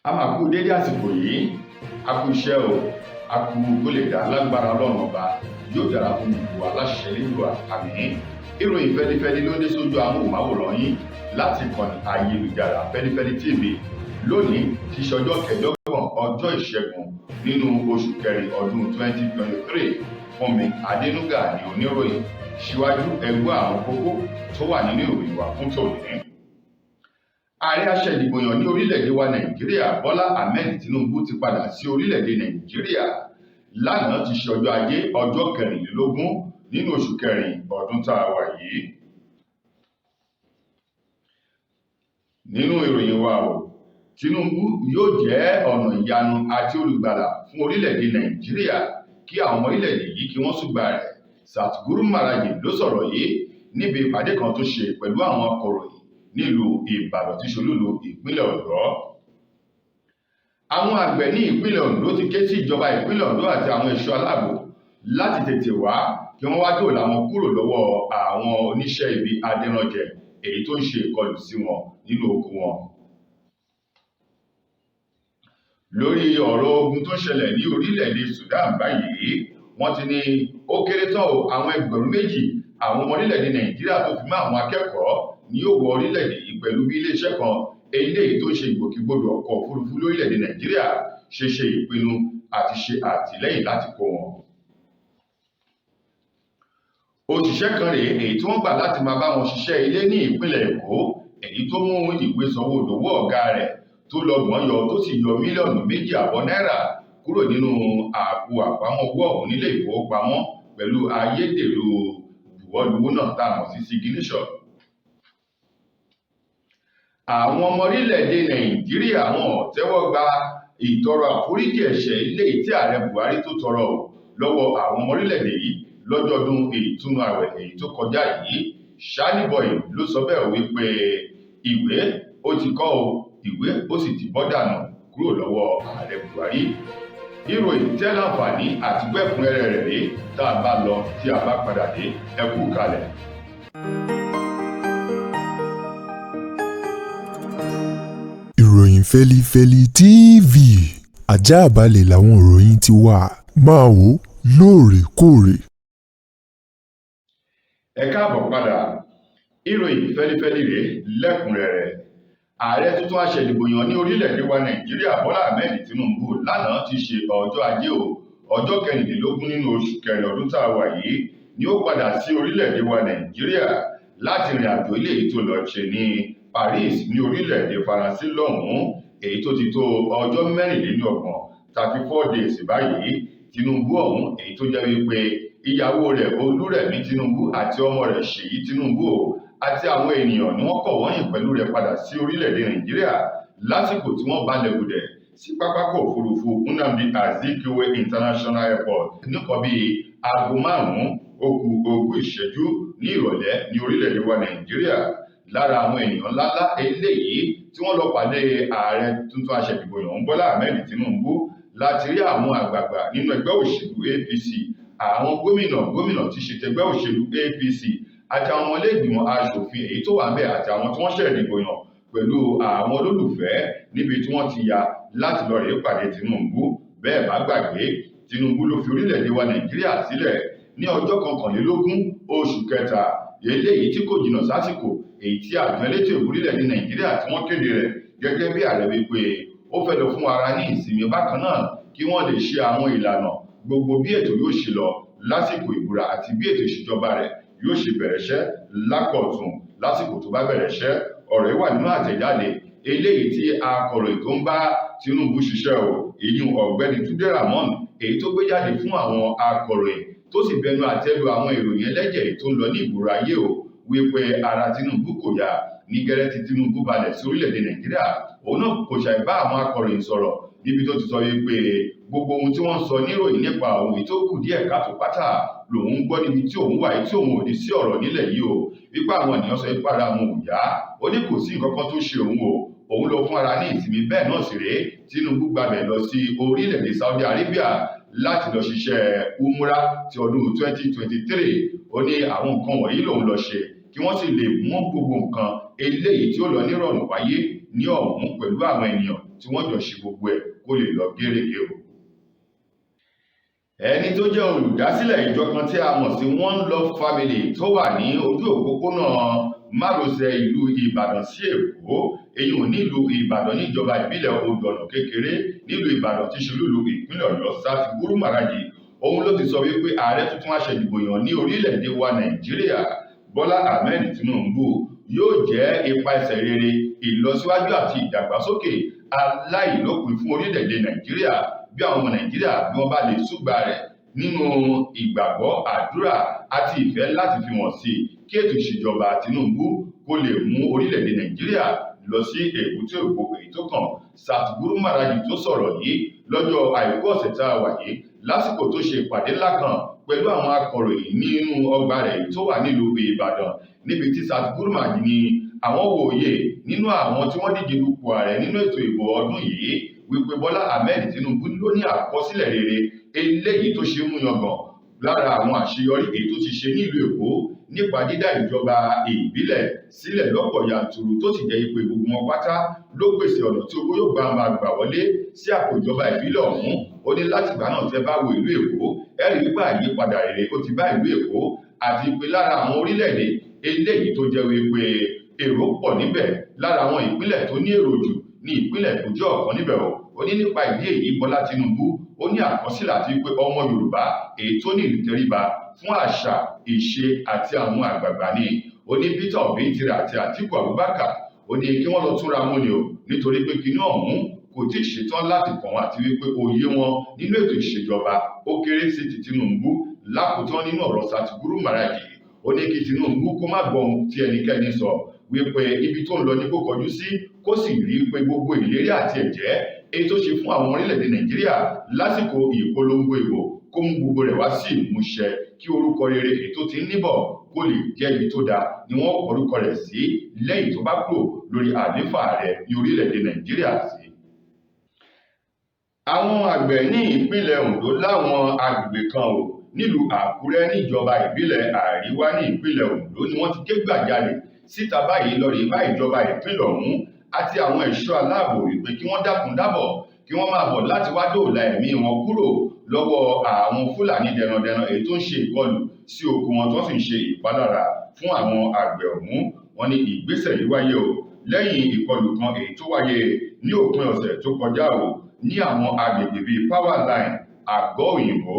a máa kú dédé àsìkò yìí, a kú iṣẹ́ o, a kú kó lè dá lágbára Ọlọ́run ọba yóò dára fún gbogbo aláṣẹ nílùú àmín. Ìròyìn fẹ́lifẹ́li ló dé sójú amóhùnmáwòrán yín láti ìkànnì ayélujára Feli-feli TV lónìí tí ṣọjọ́ kẹẹ̀dọ́gbọ̀n ọjọ́ ìṣẹ́gun nínú oṣù kẹrin ọdún 2023. Fúnmi Adénúgà ni oníròyìn. Síwájú ẹgbẹ́ àwọn kókó tó wà nínú ìròyìn wa fún tòní. Ààrẹ aṣèdìbòyàn ní orílẹ̀-èdè wa Nàìjíríà Bọ́lá Ahmed Tinubu ti padà sí orílẹ̀-èdè Nàìjíríà lánàá ti ṣe ọjọ́ ajé ọjọ́ kẹrìnlélógún nínú oṣù kẹrin ọdún tá a wà yìí. Nínú ìròyìn wa o, Tinubu yóò jẹ́ ọ̀nà ìyanu àti olùgbàlà fún orílẹ̀-èdè Nàìjíríà kí àwọn ọmọ orílẹ̀-èdè yìí kí wọ́n ṣùgbà rẹ̀. Satguru Maraji ló sọ̀rọ̀ yìí níbi ìpàdé kan tó ṣe pẹ̀lú àwọn akọ̀ròyìn nílùú Ìbàdàn tí ṣolúlu ìpínlẹ̀ Ọ̀yọ́. Àwọn àgbẹ̀ ní ìpínlẹ̀ Oǹdó ti ké sí ìjọba ìpínlẹ̀ Oǹdó àti àwọn ẹ̀ṣọ́ aláàbò láti tètè wá kí wọ́n wá dóòlà wọn kúrò lọ́wọ́ àwọn oníṣẹ́ ibi adẹranjẹ èyí tó ń ṣe ìkọlù sí wọn nínú oko wọn. Lórí ọ̀rọ̀ ogun tó ṣẹlẹ̀ ní orílẹ̀-èdè Sudan báyìí, wọ́n ti ní ó kéré tán àwọn ẹgbẹ̀rún méjì àwọn ọmọ orílẹ̀-èdè Nàìjíríà tó fi mọ́ àwọn akẹ́kọ̀ọ́ ni yóò wọ orílẹ̀-èdè yìí pẹ̀lú bí iléeṣẹ́ kan eléyìí tó ń ṣe ìgbòkègbodò ọkọ̀ òfurufú lórílẹ̀-èdè Nàìjíríà ṣe ìpinnu àti ṣe àtìlẹ́yìn láti kó wọn. Òṣìṣẹ́ kan rèé èyí tí wọ́n gbà láti máa bá wọn ṣiṣẹ́ ilé ní ìpínlẹ̀ Èkó èyí tó mú ìwé sanwó-odòwò ọ̀gá rẹ̀ tó lọ gbọ́n yọ tó sì yọ mílíọ̀nù 2.5 náírà kúrò nínú àpò àpamọ́ owó ọ̀hún nílé ìfowópamọ́ pẹ̀lú ayédèrú buwọ́luwó náà tá a mọ̀ sí signation. Àwọn ọmọ orílẹ̀-èdè Nàìjíríà wọn tẹ́wọ́ gba ìtọrọ àforíjì ẹ̀ṣẹ̀ ilé tí ààrẹ Buhari tó tọrọ lọ́wọ́ àwọn ọmọ orílẹ̀-èdè yìí lọ́jọ́ ọdún ìtúnu ààwẹ̀ èyí tó kọjá yìí. Ṣálíbọ̀yì ló sọ bẹ́ẹ̀ wípé ìwé ó ti kọ́ ìwé ó sì ti bọ́ dànù kúrò lọ́wọ́ ààrẹ Buhari. Ìròyìn tẹ́ láǹfààní àti gbẹ́kúnrẹ́rẹ́ rẹ̀ rèé tá a bá lọ tí a bá padà dé ẹ kú kalẹ̀. Ìròyìn Feli-feli TV àjààbálẹ̀ làwọn ìròyìn ti wà máa wò lóòrèkóòrè. Ẹ káàbọ̀ padà. Ìròyìn Feli-feli rèé lẹ́kùnrẹ́rẹ́. Ààrẹ tuntun aṣèdìbòyàn ní orílẹ̀-èdè wa Nàìjíríà Bọ́lá Ahmed Tinubu lánàá ti ṣe ọjọ́ ajé ọjọ́ kẹrìnlélógún nínú oṣù kẹrin ọdún tá a wà yìí ni ó padà sí orílẹ̀-èdè wa Nàìjíríà láti rìn àjò ilé èyí tó lọ ṣe ní Paris ní orílẹ̀-èdè Faransé lọ́hùn-ún èyí tó ti tó ọjọ́ 34 days báyìí. Tinubu ọ̀hún èyí tó jẹ́ wípé ìyàwó rẹ̀ Olúrẹ̀mí Tinubu àti ọmọ rẹ̀ Ṣèyí Tinubu àti àwọn ènìyàn ni wọ́n kọ̀ wọ́nyìn pẹ̀lú rẹ̀ padà sí orílẹ̀-èdè Nàìjíríà lásìkò tí wọ́n balẹ̀ gùdẹ̀ sí pápákọ̀ òfurufú Nnamdi Azikiwe International Airport nìkan bíi aago 5:09 ní ìrọ̀lẹ́ ní orílẹ̀-èdè wa Nàìjíríà. Lára àwọn ènìyàn ńláńlá eléyìí tí wọ́n lọ pàdé ààrẹ tuntun aṣèdìbòyàn Bọ́lá Ahmed Tinubu láti rí àwọn àgbààgbà nínú ẹgbẹ́ òṣèlú APC, àwọn gómìnà tí ṣe tẹgbẹ́ òṣèlú APC àti àwọn ọmọlẹ́gbìmọ̀ aṣòfin èyí tó wà ńbẹ̀ àti àwọn tí wọ́n ṣèdìbòyàn pẹ̀lú àwọn olólùfẹ́ níbi tí wọ́n ti ya láti lọ rèé pàdé Tinubu. Bẹ́ẹ̀ bá gbàgbé, Tinubu ló fi orílẹ̀-èdè wa Nàìjíríà sílẹ̀ ní ọjọ́ 21 oṣù kẹta eléyìí tí kò jìnnà sásìkò èyí tí àjọ elétò ìbò orílẹ̀-èdè Nàìjíríà tí wọ́n kéde rẹ̀ gẹ́gẹ́ bí ààrẹ wípé ó fẹ́ lọ fún ara ní ìsinmi bákan náà kí wọ́n lè ṣe àwọn ìlànà gbogbo bí ètò yóò ṣe lọ lásìkò ìbúra àti bí ètò ìṣèjọba rẹ̀ yóò ṣe bẹ̀rẹ̀ iṣẹ́ lákọ̀tun lásìkò tó bá bẹ̀rẹ̀ iṣẹ́. Ọ̀rọ̀ yìí wà nínú àtẹ̀jáde eléyìí tí akọ̀ròyìn tó ń bá Tinubu ṣiṣẹ́ ìyún ọ̀gbẹ́ni Túndé Ramon èyí tó gbé jáde fún àwọn akọ̀ròyìn tó sì bẹnu àtẹ́lu àwọn ìròyìn ẹlẹ́jẹ̀ tó ń lọ ní ìgboro ayé wípé ara Tinubu kò yá ní gẹ́rẹ́ tí Tinubu balẹ̀ sí orílẹ̀-èdè Nàìjíríà. Òun náà kò ṣàì bá àwọn akọ̀ròyìn sọ̀rọ̀ níbi tó ti sọ wípé gbogbo ohun tí wọ́n sọ níròyìn nípa òun tó kù díẹ̀ káàtó pátá lòun gbọ́ níbi tí òun wà tí òun ò ní sí ọ̀rọ̀ nílẹ̀ yìí wípé àwọn ènìyàn sọ ipá ara wọn ò yá. Ó ní kò sí nǹkan kan tó ṣe òun lọ fún ara ní ìsinmi. Bẹ́ẹ̀ náà sì rèé Tinubu gbabẹ̀ lọ sí orílẹ̀-èdè Saudi Arabia láti lọ ṣiṣẹ́ umra ti ọdún 2023. Ó ní àwọn nǹkan wọ̀nyí lòun lọ ṣe kí wọ́n sì lè mú gbogbo nǹkan eléyìí tí ó lọ nírọ̀rùn wáyé ní ọ̀hún pẹ̀lú àwọn ènìyàn tí wọ́n jọ ṣe gbogbo ẹ̀ kó lè lọ gérégé o. Ẹni tó jẹ́ olùdásílẹ̀ ìjọ kan tí a mọ̀ sí One Love Family tó wà ní ojú òpópónà márosẹ̀ ìlú Ìbàdàn sí Èkó, èyí ò nílùú Ìbàdàn níjọba ìbílẹ̀ Odò Ọ̀nà Kékeré nílùú Ìbàdàn tí ṣe olú ìpínlẹ̀ Ọ̀yọ́ Sátìgúrú Màràjì, òun ló ti sọ wípé ààrẹ tuntun aṣèdìbò yàn ní orílẹ̀-èdè wa Nàìjíríà Bọ́lá Ahmed Tinubu yóò jẹ́ ipa ẹsẹ̀ rere ìlọsíwájú àti ìdàgbàsókè aláìlópin fún orílẹ̀-èdè Nàìjíríà bí àwọn ọmọ Nàìjíríà bí wọ́n bá lè súgbà rẹ̀ nínú ìgbàgbọ́, àdúrà àti ìfẹ́ láti fi wọ́n sí kí ètò ìṣèjọba Tinubu kó lè mú orílẹ̀-èdè Nàìjíríà lọ sí èbúté ògo èyí tó kàn. Sátìgúrú Màràjì tó sọ̀rọ̀ yìí lọ́jọ́ àìkú ọ̀sẹ̀ tá a wà yìí lásìkò tó ṣe ìpàdé ńlá kan pẹ̀lú àwọn akọ̀ròyìn nínú ọgbà rẹ̀ tó wà nílùú Ìbàdàn, níbi tí Sátìgúrú Màràjì ní àwọn wòye nínú àwọn tí wọ́n díje dupò ààrẹ nínú ètò ìbò ọdún yìí wípé Bọ́lá Ahmed Tinubu ló ní àkọsílẹ̀ rere eléyìí tó ṣe mú yangàn lára àwọn àṣeyọrí èyí tó ti ṣe nílùú Èkó nípa dídá ìjọba ìbílẹ̀ sílẹ̀ lọ́pọ̀ yanturu tó sì jẹ́ pé gbogbo wọn pátá ló pèsè ọ̀nà tí owó yóò máa gbà wọlé sí àpò ìjọba ìbílẹ̀ ọ̀hún. Ó ní látìgbà náà tẹ́ bá wo ìlú Èkó ẹ rí wípé àyípadà rere ó ti bá ìlú Èkó àti pé lára àwọn orílẹ̀-èdè eléyìí tó jẹ́ wípé èrò pọ̀ níbẹ̀ lára àwọn ìpínlẹ̀ tó ní èrò jù ní ìpínlẹ̀ tó jẹ́ ọ̀kan níbẹ̀ o. Ó ní nípa ìdí èyí Bọ́lá Tinubu ó ní àkọsílẹ̀ àti pé ọmọ Yorùbá èyí tó ní ìtẹríba fún àṣà, ìṣe àti àwọn àgbààgbà ni. Ó ní Peter Obi tirẹ̀ àti Àtíkù Abubakar ó ní kí wọ́n lọ túnra mú ni o, nítorí pé kinní ọ̀hún kò tí ì ṣetán láti kàn wọ́n àti wípé òye wọn nínú ètò ìṣèjọba ó kéré sí ti Tinubu. Lákòótán nínú ọ̀rọ̀ Sátìgúrú Màràjì ó ní kí Tinubu kó má gbọ́ ohun tí ẹnikẹ́ni sọ wípé ibi tó ń lọ ní kó kọjú sí kó sì rí pé gbogbo ìlérí àti ẹ̀jẹ́ èyí tó ṣe fún àwọn orílẹ̀-èdè Nàìjíríà lásìkò ìpolongo ìbò kó mú gbogbo rẹ̀ wá sí ìmúṣẹ kí orúkọ rere èyí tó ti ń níbọ̀ kó lè jẹ́ ibi tó dáa ni wọ́n kọ orúkọ rẹ̀ sí lẹ́yìn tó bá kúrò lórí àlééfà rẹ̀ ní orílẹ̀-èdè Nàìjíríà sí. Àwọn àgbẹ̀ ní ìpínlẹ̀ Oǹdó láwọn agbègbè kan ò nílùú Àkúrẹ́ níjọba ìbílẹ̀ Àríwá ní ìpínlẹ̀ Oǹdó ni wọ́n ti ké gbàjarè síta báyìí lọ rí bá ìjọba ìpínlẹ̀ ọ̀hún àti àwọn ẹ̀ṣọ́ aláàbò wípé kí wọ́n dákun dábọ̀ kí wọ́n máa bọ̀ láti wá dóòlà ẹ̀mí wọn kúrò lọ́wọ́ àwọn Fúlàní dẹrandẹran èyí tó ń ṣe ìkọlù sí oko wọn tó sì ń ṣe ìpalára fún àwọn àgbẹ̀ ọ̀hún. Wọ́n ní ìgbésẹ̀ yìí wáyé o lẹ́yìn ìkọlù kan èyí tó wáyé ní òpin ọ̀sẹ̀ tó kọjá o ní àwọn agbègbè bíi Power Line, Àgọ́ Òyìnbó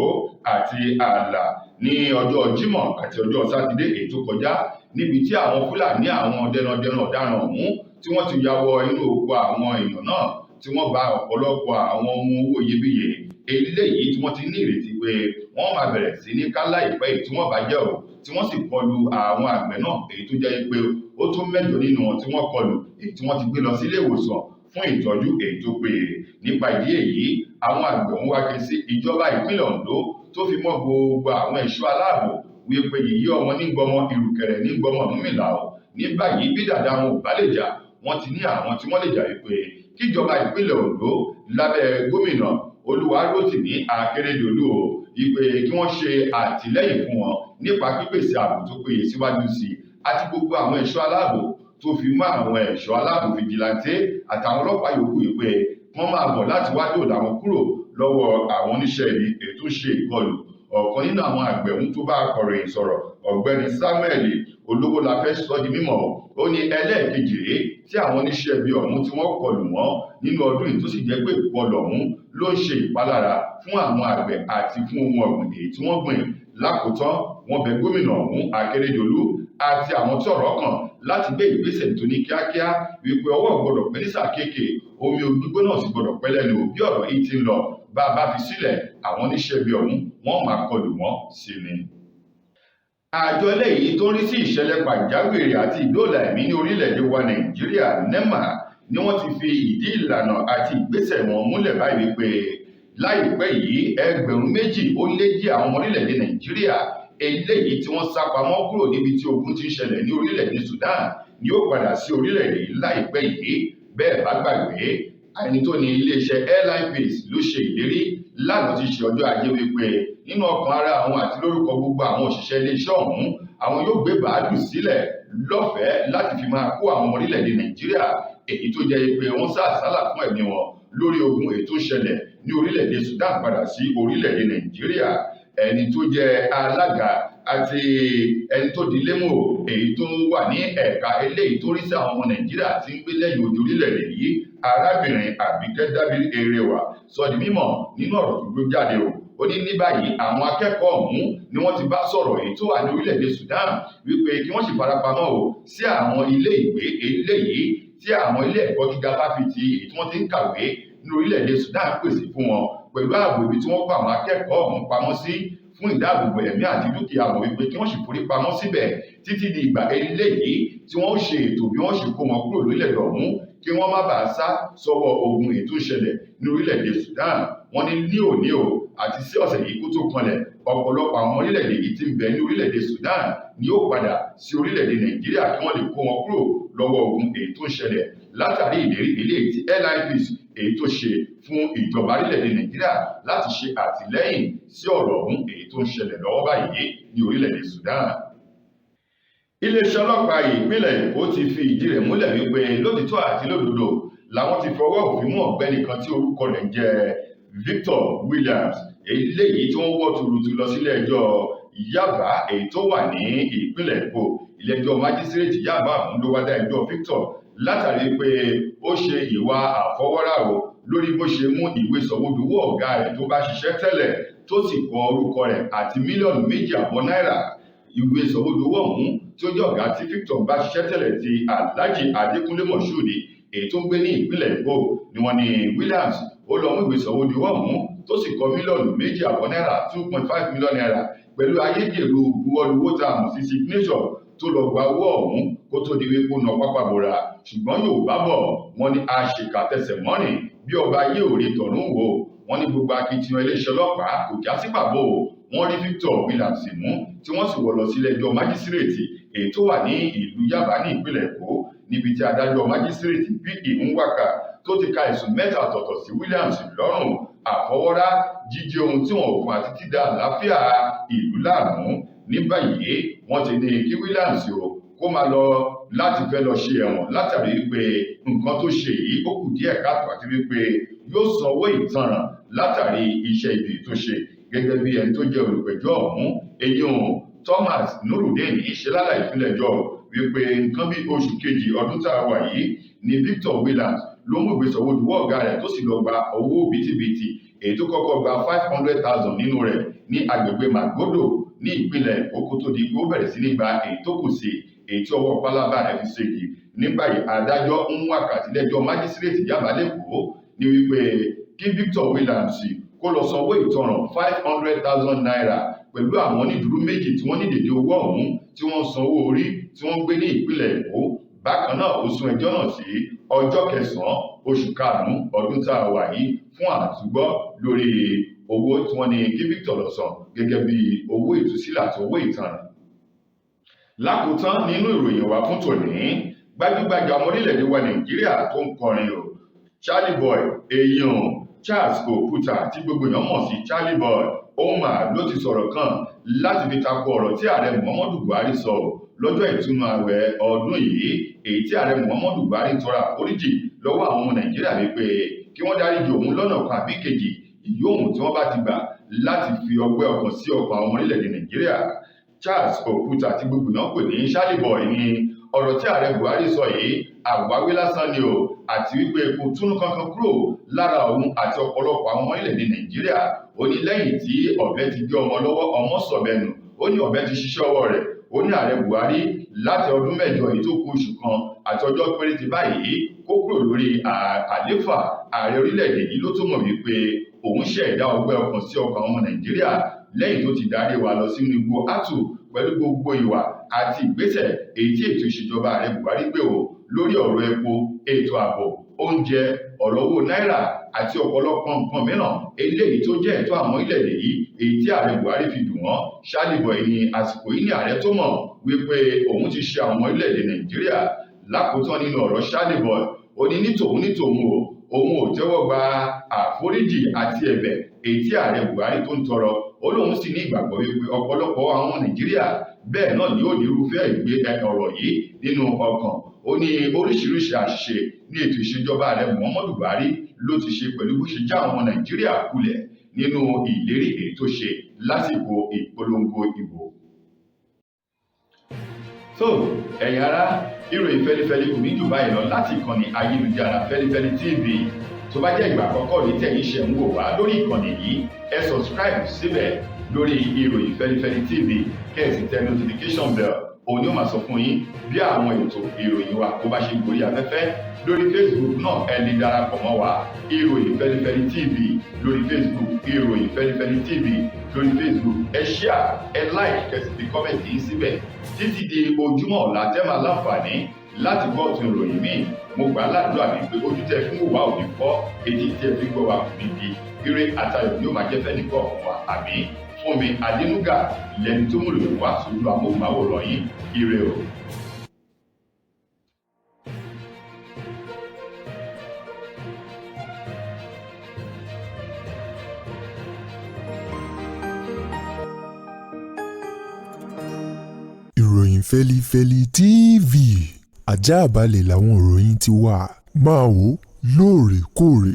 àti Ààlà ní ọjọ́ Jímọ̀ àti ọjọ́ Sátidé èyí tó kọjá, níbi tí àwọn Fúlàní àwọn dẹrandẹran ọ̀daràn ọ̀hún tí wọ́n ti ya wọ inú oko àwọn èèyàn náà tí wọ́n bà ọ̀pọ̀lọpọ̀ àwọn ohun owó iyebíye eléyìí tí wọ́n ti ní ìrètí pé wọ́n máa bẹ̀rẹ̀ sí ní ká láìpẹ́ èyí tí wọ́n bá jẹ́ o, tí wọ́n sì kọlù àwọn àgbẹ̀ náà èyí tó jẹ́ pé ó tó 8 nínú wọn tí wọ́n kọlù èyí tí wọ́n ti gbé lọ sí ilé ìwòsàn fún ìtọ́jú èyí tó péye. Nípa ìdí èyí àwọn àgbẹ̀ ń wá ké sí ìjọba ìpínlẹ̀ Oǹdó tó fi mọ́ gbogbo àwọn ẹ̀ṣọ́ aláàbò wípé yìí ọmọ nígbọmọ ìrùkẹ̀rẹ̀ nígbọmọ Ọ̀rúnmìlà o. Ní báyìí bí dàda wọn ò bá lè jà wọ́n ti ní àwọn tí wọ́n lè jà wípé kíjọba ìpínlẹ̀ Oǹdó lábẹ́ gómìnà Olúwarótìmí Akérédolú o wípé kí wọ́n ṣe àtìlẹ́yìn fún wọn nípa pípèsè ààbò tó péye síwájú sí i àti gbogbo àwọn ẹ̀ṣọ́ aláàbò tó fi mọ́ àwọn ẹ̀ṣọ́ aláàbò fìjìláńtẹ́ àtàwọn ọlọ́pàá yòókù wípé wọ́n máa bọ̀ láti wá dòòlà wọn kúrò lọ́wọ́ àwọn oníṣẹ́ ibi ètò ṣe ìkọlù. Ọ̀kan nínú àwọn àgbẹ̀ ń tó bá akọ̀ròyìn sọ̀rọ̀ Ọ̀gbẹ́ni Samuel Olówólafẹ́ sọ di mímọ̀ ó ní ẹlẹ́ẹ̀kejì rèé tí àwọn oníṣẹ́ ibi ọ̀hún tí wọ́n kọlù wọ́n nínú ọdún yìí tó sì jẹ́ pé ìkọlù ọ̀hún ló ń ṣe ìpalára fún àwọn àgbẹ̀ àti fún ohun ọ̀gbìn èyí tí wọ́n gbìn. Lákòótán wọ́n bẹ̀ gómìnà ọ̀hún Akérédolú àti àwọn tí ọ̀rọ̀ kàn láti gbé ìgbésẹ̀ tó ní kíákíá wípé ọwọ́ gbọ́dọ̀ pẹ́ ní sàkéèké omi gbígbóná náà sì gbọ́dọ̀ pẹ́ lẹ́nu bí ọ̀rọ̀ yìí ti ń lọ bá a bá fi sílẹ̀ àwọn oníṣẹ́ ibi ọ̀hún wọ́n máa kọlù wọ́n sí ni. Àjọ eléyìí tó ń rí sí ìṣẹ̀lẹ̀ pàjáwìrì àti ìdóòlà ẹ̀mí ní orílẹ̀-èdè wa Nàìjíríà NEMA ni wọ́n ti fi ìdí ìlànà àti ìgbésẹ̀ wọn múlẹ̀ báyìí wípé láìpẹ́ yìí 2,000 ó lé díẹ̀ àwọn ọmọ orílẹ̀-èdè Nàìjíríà eléyìí tí wọ́n sá pamọ́ kúrò níbi tí ogun ti ń ṣẹlẹ̀ ní orílẹ̀-èdè Sudan ni ó padà sí orílẹ̀-èdè láìpẹ́ yìí. Bẹ́ẹ̀ bá gbàgbé ẹni tó ní iléeṣẹ́ airline peace ló ṣe ìlérí lánàá ti ṣe ọjọ́ ajé wípé nínú ọkàn ara àwọn àti lórúkọ gbogbo àwọn òṣìṣẹ́ iléeṣẹ́ ọ̀hún àwọn yóò gbé bàálù sílẹ̀ lọ́fẹ̀ẹ́ láti fi máa kó àwọn ọmọ orílẹ̀-èdè Nàìjíríà èyí tó jẹ́ pé wọ́n sá àsálà fún ẹ̀mí wọn lórí ogun èyí tó ṣẹlẹ̀ ní orílẹ̀-èdè Sudan padà sí orílẹ̀-èdè Nàìjíríà. Ẹni tó jẹ́ alága àti ẹni tó di lémò èyí tó wà ní ẹ̀ka eléyìí tó rí sí àwọn ọmọ Nàìjíríà tí ń gbé lẹ́yìn ojú orílẹ̀-èdè yìí, arábìnrin Àbíkẹ́ Dábìrì Ẹrẹwà sọ di mímọ̀ nínú ọ̀rọ̀ tó gbé jáde ó ní ní báyìí àwọn akẹ́kọ̀ọ́ ọ̀hún ni wọ́n ti bá sọ̀rọ̀ èyí tó wà ní orílẹ̀-èdè Sudan wípé kí wọ́n sì farapamọ́ sí àwọn ilé ìwé eléyìí tí àwọn ilé ẹ̀kọ́ gíga fáfitì èyí tí wọ́n ti ń kàwé ní orílẹ̀-èdè Sudan pèsè fún wọn pẹ̀lú ààbò ibi tí wọ́n kó àwọn akẹ́kọ̀ọ́ ọ̀hún pamọ́ sí fún ìdáàbòbò ẹ̀mí àti dúkìá wọn wípé kí wọ́n sì forí pamọ́ síbẹ̀ títí di ìgbà eléyìí tí wọ́n ṣe ètò bí wọ́n ṣe kó wọn kúrò lórílẹ̀-èdè ọ̀hún kí wọ́n má bàa sá sọ́wọ́ ogun èyí tó ṣẹlẹ̀ ní orílẹ̀-èdè Sudan. Wọ́n ní òní àti sí ọ̀sẹ̀ yìí kó tó kanlẹ̀ ọ̀pọ̀lọpọ̀ àwọn orílẹ̀-èdè yìí tí ń bẹ ní orílẹ̀-èdè Sudan ni ó padà sí orílẹ̀-èdè Nàìjíríà kí wọ́n lè kó wọn kúrò lọ́wọ́ ogun èyí tó ń ṣẹlẹ̀ látàrí ìlérí eléyìí tí LIPs èyí tó ṣe fún ìjọba orílẹ̀-èdè Nàìjíríà láti ṣe àtìlẹ́yìn sí ọ̀rọ̀ ọ̀hún èyí tó ń ṣẹlẹ̀ lọ́wọ́ báyìí ní orílẹ̀-èdè Sudan. Iléeṣẹ́ ọlọ́pàá ìpínlẹ̀ Èkó ti fi ìdí rẹ̀ múlẹ̀ wípé lótìtọ́ àti lódodo làwọn ti fọwọ́ òfin mú ọ̀gbẹ́ni kan tí orúkọ rẹ̀ ń jẹ́ Victor Williams eléyìí tí wọ́n wọ́ tuurutu lọ sílé ẹjọ́ Yaba èyí tó wà ní ìpínlẹ̀ Èkó. Ilé ẹjọ́ májísírèètì Yaba ọ̀hún ló wá dá ẹjọ́ Victor látàrí pé ó ṣe ìwà àfọwọ́rá lórí bó ṣe mú ìwé sọ̀wédowó ọ̀gá rẹ̀ tó bá ṣiṣẹ́ tẹ́lẹ̀ tó sì kọ orúkọ rẹ̀ àti mílíọ̀nù 2.5 náírà. Ìwé sọ̀wédowó ọ̀hún tí ó jẹ́ ọ̀gá tí Victor bá ṣiṣẹ́ tẹ́lẹ̀ ti Alhaji Adékúnlé Mọ̀ṣúdì èyí tó ń gbé ní ìpínlẹ̀ Èkó ni wọ́n ní Williams ó lọ mú ìwé sọ̀wédowó ọ̀hún tó sì kọ mílíọ̀nù 2.5 náírà 2.5 mílíọ̀nù náírà pẹ̀lú ayédèrú buwọ́luwó tá a mọ̀ sí signature tó lọ gba owó ọ̀hún kó tó di wípé ó nà pápá bora. Ṣùgbọ́n Yorùbá bọ̀ wọ́n ní àṣìkà tẹsẹ̀ mọ́rìn bí ọba yé òre tọ̀rún wò. Wọ́n ní gbogbo akitiyan iléeṣẹ́ ọlọ́pàá kò já sí pàbó. Wọ́n rí Victor Williams mú tí wọ́n sì wọ̀ lọ sílé ẹjọ́ májísírèètì èyí tó wà ní ìlú Yaba ní ìpínlẹ̀ Èkó níbi tí adájọ́ májísírèètì P.E. Nwaka tó ti ka ẹ̀sùn 3 ọ̀tọ̀ọ̀tọ̀ sí Williams lọ́rùn: àfọwọ́rá, jíjí ohun tí wọn ò fún àti dídá àlàáfíà ìlú láàmú. Ní báyìí wọ́n ti ní kí Williams kó máa lọ láti fẹ́ lọ ṣe ẹ̀wọ̀n látàrí wípé nǹkan tó ṣe yìí ó kù díẹ̀ káàtó àti wípé yóò sanwó ìtanràn látàrí iṣẹ́ ibi tó ṣe. Gẹ́gẹ́ bí ẹni tó jẹ́ olùpẹ̀jọ́ ọ̀hún Thomas Nurudeen ṣe lálàyé ìpínlẹ̀ ẹjọ́ wípé nǹkan bí oṣù kejì ọdún tá a wà yìí ni Victor Williams ló mú ìwé sọ̀wédowó ọ̀gá rẹ̀ tó sì lọ gba owó bìtìbìtì èyí tó kọ́kọ́ gba 500,000 nínú rẹ̀ ní agbègbè Magodo ní ìpínlẹ̀ Èkó kó tó di pé ó bẹ̀rẹ̀ sí ní gba èyí tó kù sí èyí tí ọwọ́ pálábá rẹ̀ fi ṣègi. Ní báyìí adájọ́ Nwaka tilẹ̀jọ́ májísírèètì Yaba lẹ́kọ̀ọ́ ní wípé kí Victor Williams kó lọ sanwó ìtanràn 500,000 naira pẹ̀lú àwọn onídùúró méjì tí wọ́n ní dèdè owó ọ̀hún tí wọ́n sanwó orí tí wọ́n gbé ní ìpínlẹ̀ Èkó. Bákan náà ó sún ẹjọ́ náà sí ọjọ́ 9 oṣù karùn-ún ọdún tá a wà yìí fún àtúgbọ́ lórí owó tí wọ́n ní kí Victor lọ san gẹ́gẹ́ bí owó ìtúsílẹ̀ àti owó ìtanràn. Lákòótán nínú ìròyìn wa fún tòní, gbajúgbajà ọmọ orílẹ̀-èdè wa Nàìjíríà tó ń kọrin Charlie Boy èèyàn Charles Òkúta tí gbogbo èèyàn mọ̀ sí Charlie Boy Oma ló ti sọ̀rọ̀ kan láti fi tako ọ̀rọ̀ tí ààrẹ Muhammadu Buhari sọ lọ́jọ́ ìtúnu ààwẹ̀ ọdún yìí èyí tí ààrẹ Muhammadu Buhari tọrọ àforíjì lọ́wọ́ àwọn ọmọ Nàìjíríà wípé kí wọ́n dáríjì òun lọ́nà kan àbí kejì ìyóhùn tí wọ́n bá ti gbà láti fi ọgbẹ́ ọkàn sí ọkàn àwọn ọmọ orílẹ̀-èdè Nàìjíríà. Charles Òkúta tí gbogbo èèyàn pè ní Charlie Boy ní ọ̀rọ̀ tí ààrẹ Buhari sọ yìí àwáwí lásán ni àti wípé kò túnú kankan kúrò lára òun àti ọ̀pọ̀lọpọ̀ àwọn ọmọ orílẹ̀-èdè Nàìjíríà. Ó ní lẹ́yìn tí ọ̀bẹ ti gé ọmọ lọ́wọ́ ọmọ sọ̀bẹ̀nù, ó ní ọ̀bẹ ti ṣiṣẹ́ ọwọ́ rẹ̀. Ó ní ààrẹ Buhari láti ọdún 8 èyí tó kù oṣù kan àti ọjọ́ péréte báyìí kó kúrò lórí àléfà ààrẹ orílẹ̀-èdè yìí ló tó mọ̀ wípé òun ṣẹ̀dá ọgbẹ́ ọkàn sí ọkàn ọmọ Nàìjíríà lẹ́yìn tó ti darí wa lọ sínú igbó àtù pẹ̀lú gbogbo ìwà àti ìgbésẹ̀ èyí tí ètò ìṣèjọba ààrẹ Buhari gbé lórí ọ̀rọ̀ epo, ètò ààbò, oúnjẹ, ọ̀rọ̀ owó náírà àti ọ̀pọ̀lọpọ̀ nǹkan mìíràn eléyìí tó jẹ́ ẹ̀tọ́ àwọn orílẹ̀-èdè yìí èyí tí ààrẹ Buhari fi dùn wọ́n. Charlie Boy ní àsìkò yìí ní ààrẹ tó mọ̀ wípé òun ti ṣe àwọn orílẹ̀-èdè Nàìjíríà. Lákòótán nínú ọ̀rọ̀ Charlie Boy ó ní ní tòun òun ò tẹ́wọ́ gba àforíjì àti ẹ̀bẹ̀ èyí tí ààrẹ Buhari tó ń tọrọ. Ó lóun sì ní ìgbàgbọ́ wípé ọ̀pọ̀lọpọ̀ àwọn Nàìjíríà bẹ́ẹ̀ náà ni ó ní irúfẹ́ ìgbé ọ̀rọ̀ yìí nínú ọkàn. Ó ó ní oríṣiríṣi àṣìṣe ní ètò ìṣèjọba ààrẹ Muhammadu Buhari ló ti ṣe pẹ̀lú bó ṣe já ọmọ Nàìjíríà kulẹ̀ nínú ìlérí èyí tó ṣe lásìkò ìpolongo ìbò. Ẹ̀yin ará, ìròyìn fẹ́lifẹ́li kò ní jù báyìí lọ láti ìkànnì ayélujára Feli-feli TV. Tó bá jẹ́ ìgbà àkọ́kọ́ rí tẹ̀yin ṣe ń wò wá lórí ìkànnì yìí, ẹ subscribe síbẹ̀ lórí ìròyìn Feli-feli TV, kẹ́ẹ̀sì tẹ notification bell. Òun ni ó máa sọ fún yín bí àwọn ètò ìròyìn wa bó bá ṣe gorí afẹ́fẹ́. Lórí Facebook náà ẹ lè darapọ̀ mọ́ wa, ìròyìn Feli-feli TV lórí Facebook, ìròyìn Feli-feli TV lórí Facebook. Ẹ share, ẹ like, kẹ́ẹ̀sì fi comment yín síbẹ̀. Títí di ojúmọ́ ọ̀la tẹ́ máa láǹfààní láti gbọ́ ọ̀tun ìròyìn míì. Mo gbà á ládùúrà mi pé ojú tẹ́ fi ń wò wá ò ní fọ́, etí tẹ́ fi ń gbọ́ wa kò ní di. Ire àtayọ̀ yóò máa jẹ́ fẹ́ nìkan ọ̀kan wa. Àmín. Fúnmi Adénúgà lẹni tó mú ìròyìn wá sójú amóhùnmáwòrán yín. Ire o. Ìròyìn Feli-feli TV àjààbálẹ̀ làwọn ìròyìn ti wà. Máa wò lóòrèkóòrè.